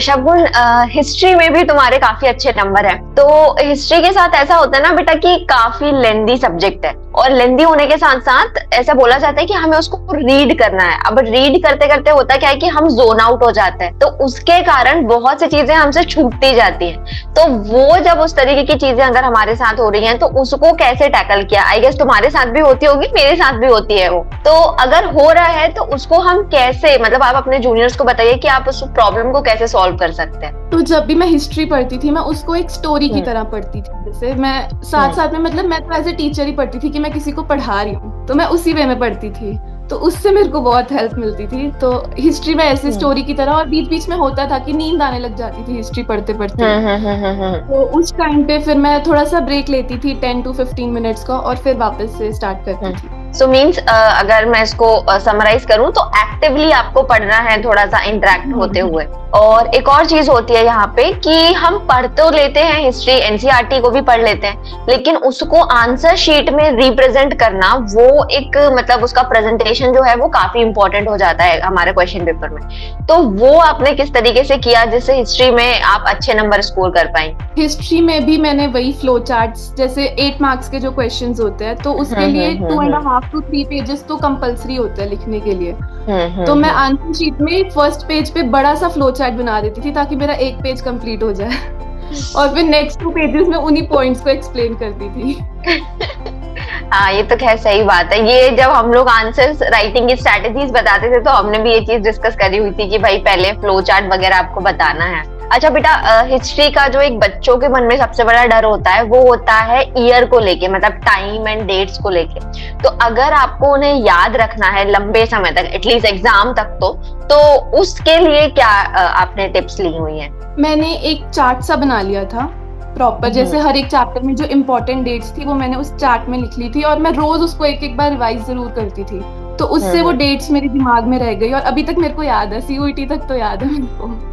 शगुन, history में भी तुम्हारे काफी अच्छे नंबर हैं। तो हिस्ट्री के साथ ऐसा होता है ना बेटा कि काफी लेंदी सब्जेक्ट है, और लेंदी होने के साथ साथ ऐसा बोला जाता है कि हमें उसको रीड करना है। अब रीड करते करते होता क्या है कि हम जोन आउट हो जाते हैं, तो उसके कारण बहुत सी चीजें हमसे छूटती जाती हैं। तो वो जब उस तरीके की चीजें अगर हमारे साथ हो रही हैं तो उसको कैसे टैकल किया? आई गेस तुम्हारे साथ भी होती होगी, मेरे साथ भी होती है वो। तो अगर हो रहा है तो उसको हम कैसे, मतलब आप अपने जूनियर्स को बताइए कि आप उस प्रॉब्लम को कैसे सॉल्व कर सकते हैं। तो जब भी मैं हिस्ट्री पढ़ती थी, मैं उसको एक स्टोरी की तरह पढ़ती थी। जैसे मैं साथ साथ में, मतलब मैं तो एज ए टीचर ही पढ़ती थी कि मैं किसी को पढ़ा रही हूँ, तो मैं उसी वे में पढ़ती थी। तो उससे मेरे को बहुत हेल्प मिलती थी। तो हिस्ट्री में ऐसे स्टोरी की तरह, और बीच बीच में होता था कि नींद आने लग जाती थी हिस्ट्री पढ़ते पढ़ते। तो उस टाइम पे फिर मैं थोड़ा सा ब्रेक लेती थी 10 to 15 मिनट्स का, और फिर वापस से स्टार्ट करती थी। सो मीन्स अगर मैं इसको समराइज करूं तो एक्टिवली आपको पढ़ना है, थोड़ा सा इंटरेक्ट होते हुए। और एक और चीज होती है यहाँ पे कि हम पढ़ तो लेते हैं हिस्ट्री, एनसीईआरटी को भी पढ़ लेते हैं, लेकिन उसको आंसर शीट में रिप्रेजेंट करना, वो एक मतलब उसका प्रेजेंटेशन जो है वो काफी इंपॉर्टेंट हो जाता है हमारे क्वेश्चन पेपर में। तो वो आपने किस तरीके से किया जिससे हिस्ट्री में आप अच्छे नंबर स्कोर कर पाए? हिस्ट्री में भी मैंने वही फ्लो चार्ट्स, जैसे 8 मार्क्स के जो क्वेश्चंस होते हैं, तो उसके लिए 2.5 to 3 पेजेस तो कंपलसरी होते हैं लिखने के लिए। तो मैं आंसर शीट में फर्स्ट पेज पे बड़ा सा फ्लो चार्ट बना देती थी ताकि मेरा एक पेज कंप्लीट हो जाए और फिर नेक्स्ट 2 पेजेस में उन्हीं पॉइंट्स को एक्सप्लेन करती थी। हाँ, ये तो खैर सही बात है। ये जब हम लोग आंसर्स राइटिंग की स्ट्रेटेजीज बताते थे तो हमने भी ये चीज डिस्कस करी हुई थी कि भाई पहले फ्लो चार्ट वगैरह आपको बताना है। अच्छा बेटा, हिस्ट्री का जो एक बच्चों के मन में सबसे बड़ा डर होता है वो होता है ईयर को लेके, मतलब टाइम एंड डेट्स को लेके। तो अगर आपको उन्हें याद रखना है लंबे समय तक, एटलीस्ट एग्जाम तक, तो उसके लिए क्या आपने टिप्स ली हुई हैं? मैंने एक चार्ट सा बना लिया था प्रॉपर, जैसे हर एक चैप्टर में जो इम्पोर्टेंट डेट्स थी वो मैंने उस चार्ट में लिख ली थी, और मैं रोज उसको एक एक बार रिवाइज जरूर करती थी। तो उससे वो डेट्स मेरे दिमाग में रह गई, और अभी तक मेरे को याद है, सीयूईटी तक तो याद है मेरे को।